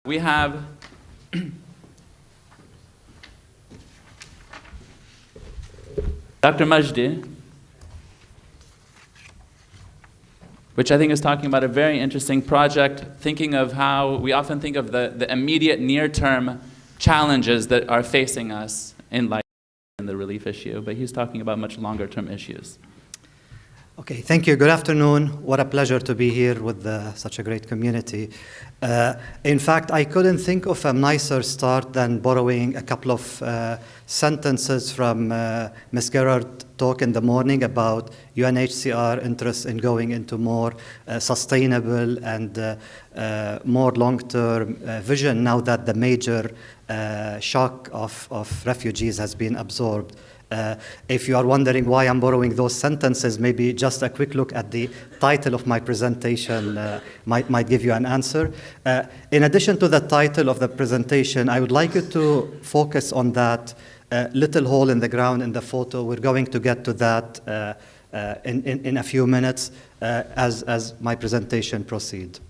We have Dr. Majdi, which I think is talking about a very interesting project, thinking of how we often think of the immediate near-term challenges that are facing us in life and the relief issue, but he's talking about much longer-term issues. Okay, thank you. Good afternoon. What a pleasure to be here with such a great community. In fact, I couldn't think of a nicer start than borrowing a couple of sentences from Ms. Gerard's talk in the morning about UNHCR interest in going into more sustainable and more long-term vision now that the major shock of refugees has been absorbed. If you are wondering why I'm borrowing those sentences, maybe just a quick look at the title of my presentation might give you an answer. In addition to the title of the presentation, I would like you to focus on that little hole in the ground in the photo. We're going to get to that in a few minutes as my presentation proceeds.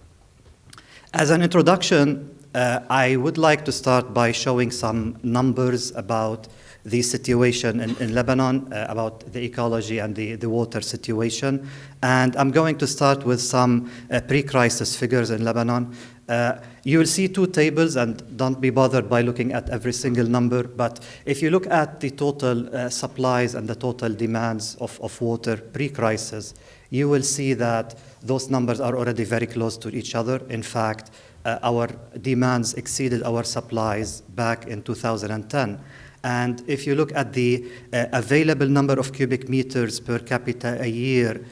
As an introduction, I would like to start by showing some numbers about the situation in Lebanon, about the ecology and the water situation. And I'm going to start with some pre-crisis figures in Lebanon. You will see two tables, and don't be bothered by looking at every single number, but if you look at the total supplies and the total demands of water pre-crisis, you will see that those numbers are already very close to each other. In fact, our demands exceeded our supplies back in 2010. And if you look at the available number of cubic meters per capita a year,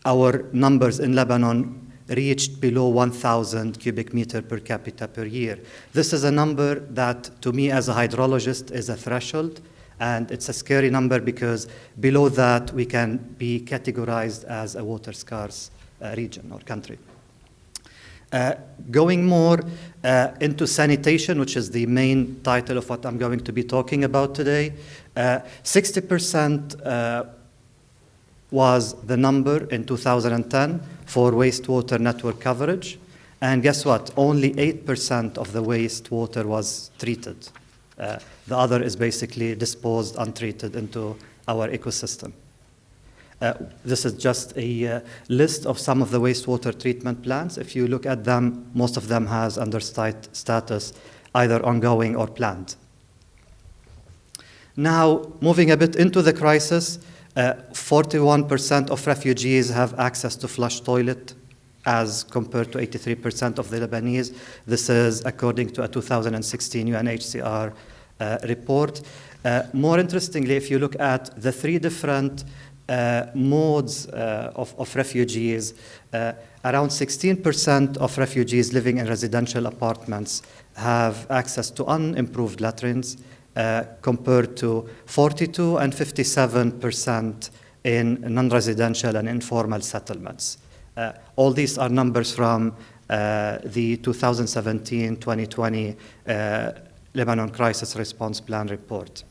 our numbers in Lebanon reached below 1,000 cubic meter per capita per year. This is a number that, to me as a hydrologist, is a threshold. And it's a scary number because below that, we can be categorized as a water-scarce region or country. Going more into sanitation, which is the main title of what I'm going to be talking about today, 60% was the number in 2010 for wastewater network coverage. And guess what? Only 8% of the wastewater was treated. The other is basically disposed untreated into our ecosystem. This is just a list of some of the wastewater treatment plants. If you look at them, most of them has under status, either ongoing or planned. Now, moving a bit into the crisis, 41% of refugees have access to flush toilet as compared to 83% of the Lebanese. This is according to a 2016 UNHCR report. More interestingly, if you look at the three different modes of refugees, around 16% of refugees living in residential apartments have access to unimproved latrines, compared to 42% and 57% in non-residential and informal settlements. All these are numbers from the 2017-2020 Lebanon Crisis Response Plan report.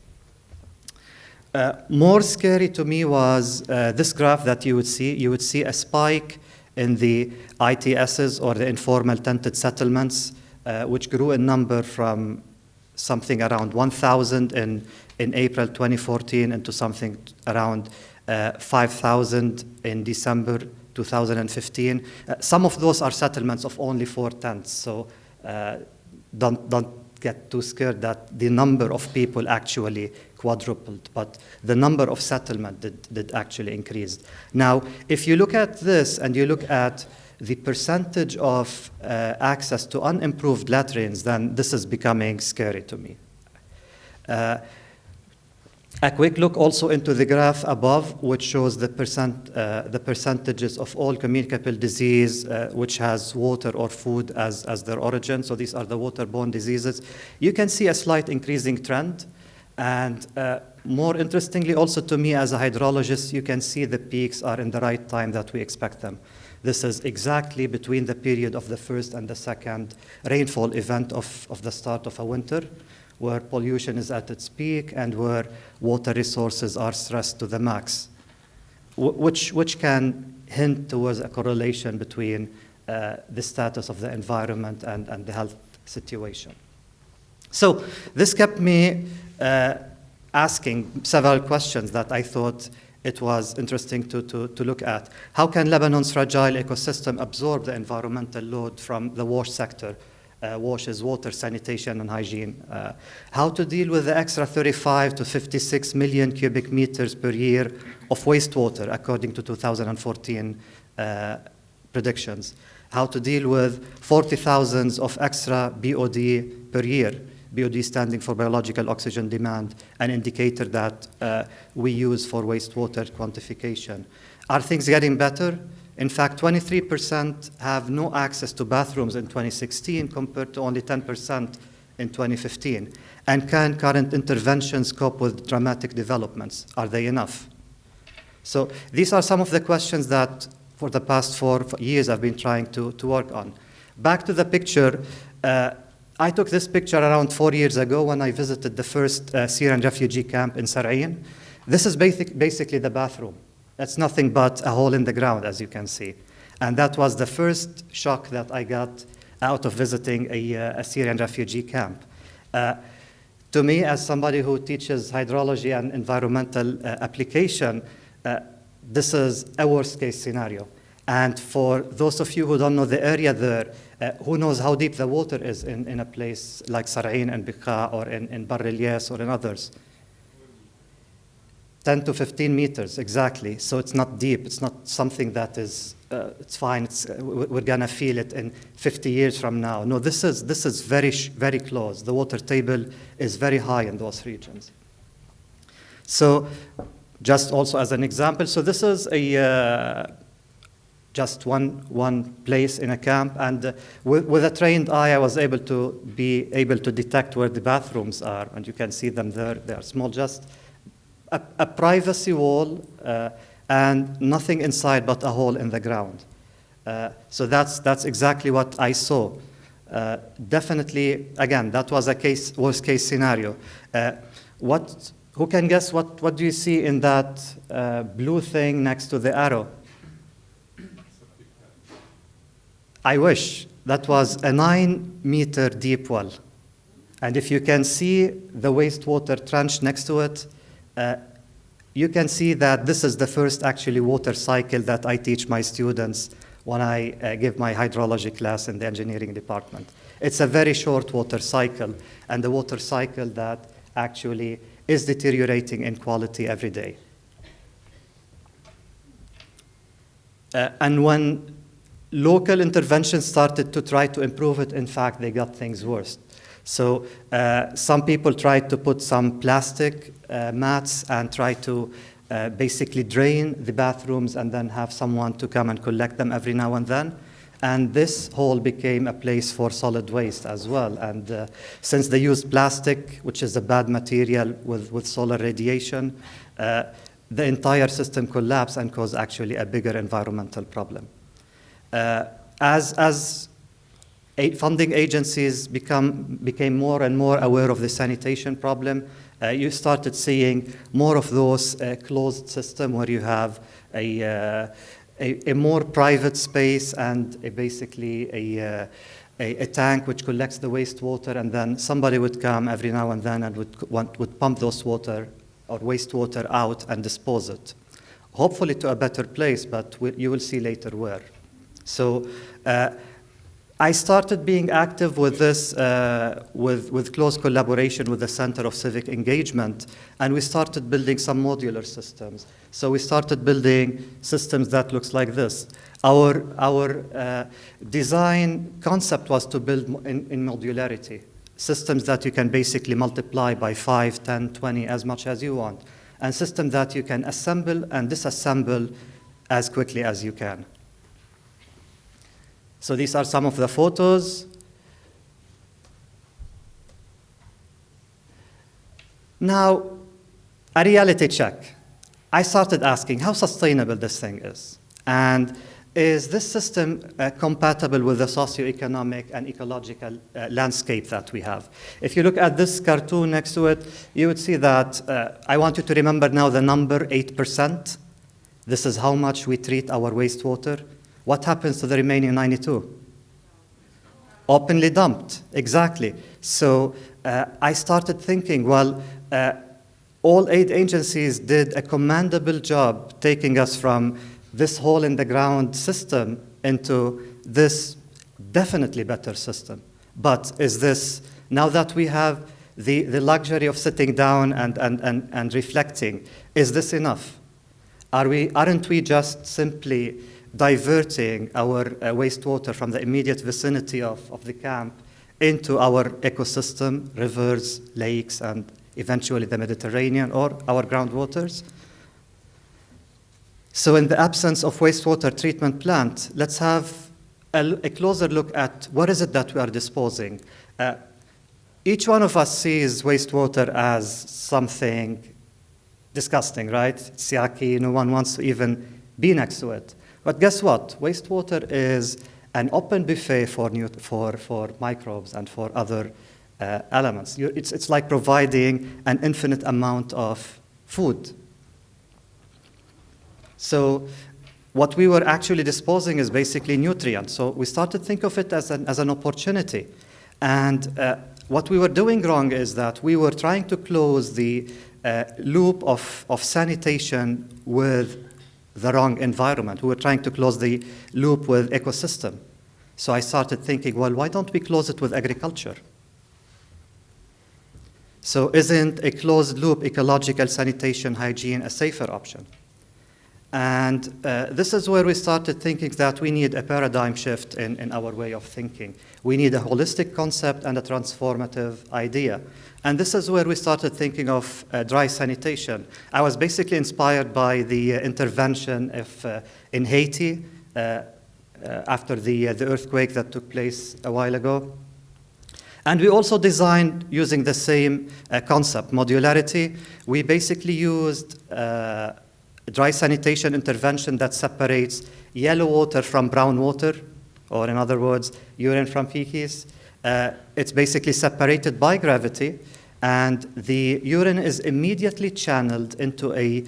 More scary to me was this graph that you would see. You would see a spike in the ITSs, or the informal tented settlements, which grew in number from something around 1,000 in April 2014 into something around 5,000 in December 2015. Some of those are settlements of only 4 tents, so don't get too scared that the number of people actually quadrupled, but the number of settlement did actually increase. Now, if you look at this and you look at the percentage of access to unimproved latrines, then this is becoming scary to me. A quick look also into the graph above, which shows the percentages of all communicable disease which has water or food as their origin. So these are the waterborne diseases. You can see a slight increasing trend. And more interestingly, also to me as a hydrologist, you can see the peaks are in the right time that we expect them. This is exactly between the period of the first and the second rainfall event of the start of a winter, where pollution is at its peak and where water resources are stressed to the max, which can hint towards a correlation between the status of the environment and the health situation. So this kept me asking several questions that I thought it was interesting to look at. How can Lebanon's fragile ecosystem absorb the environmental load from the wash sector? WASH is water, sanitation, and hygiene. How to deal with the extra 35 to 56 million cubic meters per year of wastewater, according to 2014 predictions. How to deal with 40,000 of extra BOD per year. BOD standing for biological oxygen demand, an indicator that we use for wastewater quantification. Are things getting better? In fact, 23% have no access to bathrooms in 2016 compared to only 10% in 2015. And can current interventions cope with dramatic developments? Are they enough? So these are some of the questions that for the past 4 years I've been trying to work on. Back to the picture, I took this picture around 4 years ago when I visited the first Syrian refugee camp in Sar'in. This is basically the bathroom. It's nothing but a hole in the ground, as you can see. And that was the first shock that I got out of visiting a Syrian refugee camp. To me, as somebody who teaches hydrology and environmental application, this is a worst-case scenario. And for those of you who don't know the area there, who knows how deep the water is in a place like Sar'in and Biqa or in Bar Ilyas or in others? 10 to 15 meters, exactly. So it's not deep. It's not something that is, it's fine. We're going to feel it in 50 years from now. No, this is very, very close. The water table is very high in those regions. So just also as an example, so this is just one place in a camp, and with a trained eye, I was able to detect where the bathrooms are, and you can see them there. They are small, just a privacy wall and nothing inside but a hole in the ground. So that's exactly what I saw. Definitely, again, that was a worst case scenario. Who can guess what do you see in that blue thing next to the arrow? I wish. That was a 9-meter deep well. And if you can see the wastewater trench next to it, you can see that this is the first actually water cycle that I teach my students when I give my hydrology class in the engineering department. It's a very short water cycle, and the water cycle that actually is deteriorating in quality every day. And when local interventions started to try to improve it, in fact, they got things worse. So some people tried to put some plastic mats and try to basically drain the bathrooms and then have someone to come and collect them every now and then. And this hole became a place for solid waste as well. And since they used plastic, which is a bad material with solar radiation, the entire system collapsed and caused actually a bigger environmental problem. As funding agencies became more and more aware of the sanitation problem, you started seeing more of those closed system where you have a more private space and basically a tank which collects the wastewater, and then somebody would come every now and then and would pump those water or wastewater out and dispose it, hopefully to a better place, but you will see later where. So I started being active with this, with close collaboration with the Center of Civic Engagement, and we started building some modular systems. So we started building systems that looks like this. Our design concept was to build in modularity, systems that you can basically multiply by 5, 10, 20, as much as you want, and systems that you can assemble and disassemble as quickly as you can. So these are some of the photos. Now, a reality check. I started asking how sustainable this thing is. And is this system compatible with the socioeconomic and ecological landscape that we have? If you look at this cartoon next to it, you would see that I want you to remember now the number 8%. This is how much we treat our wastewater. What happens to the remaining 92? Openly dumped, exactly. So I started thinking, well, all aid agencies did a commendable job taking us from this hole-in-the-ground system into this definitely better system. But is this, now that we have the luxury of sitting down and reflecting, is this enough? Aren't we just simply diverting our wastewater from the immediate vicinity of the camp into our ecosystem, rivers, lakes, and eventually the Mediterranean or our groundwaters? So in the absence of wastewater treatment plant, let's have a closer look at what is it that we are disposing. Each one of us sees wastewater as something disgusting, right? It's yucky, no one wants to even be next to it. But guess what? Wastewater is an open buffet for microbes and for other elements. It's like providing an infinite amount of food. So what we were actually disposing is basically nutrients. So we started to think of it as an opportunity. And what we were doing wrong is that we were trying to close the loop of sanitation with the wrong environment. We were trying to close the loop with ecosystem. So I started thinking, well, why don't we close it with agriculture? So isn't a closed loop ecological sanitation hygiene a safer option? And this is where we started thinking that we need a paradigm shift in our way of thinking. We need a holistic concept and a transformative idea. And this is where we started thinking of dry sanitation. I was basically inspired by the intervention in Haiti after the earthquake that took place a while ago. And we also designed using the same concept, modularity. We basically used dry sanitation intervention that separates yellow water from brown water, or in other words, urine from feces. It's basically separated by gravity, and the urine is immediately channeled into a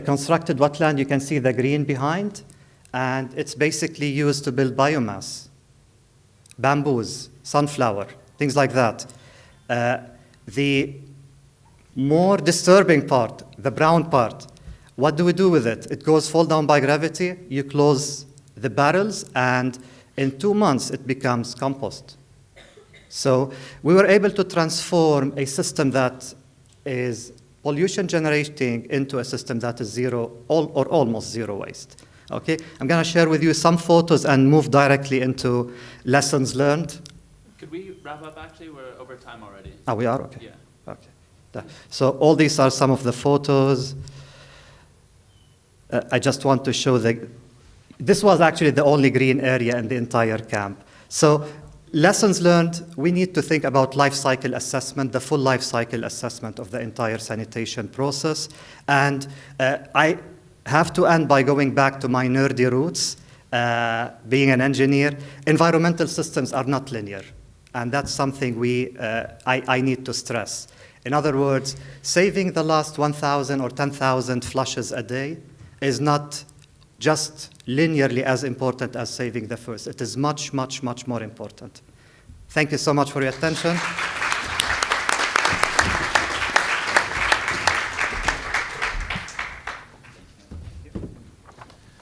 constructed wetland. You can see the green behind, and it's basically used to build biomass, bamboos, sunflower, things like that. The more disturbing part, the brown part, what do we do with it? It goes fall down by gravity, you close the barrels, and in 2 months it becomes compost. So we were able to transform a system that is pollution generating into a system that is zero or almost zero waste. Okay, I'm going to share with you some photos and move directly into lessons learned. Could we wrap up actually? We're over time already. Oh, we are? Okay. Yeah. Okay. So all these are some of the photos. I just want to show this was actually the only green area in the entire camp. So lessons learned, we need to think about life cycle assessment, the full life cycle assessment of the entire sanitation process. And I have to end by going back to my nerdy roots. Being an engineer, environmental systems are not linear. And that's something I need to stress. In other words, saving the last 1,000 or 10,000 flushes a day is not just linearly as important as saving the first. It is much, much, much more important. Thank you so much for your attention.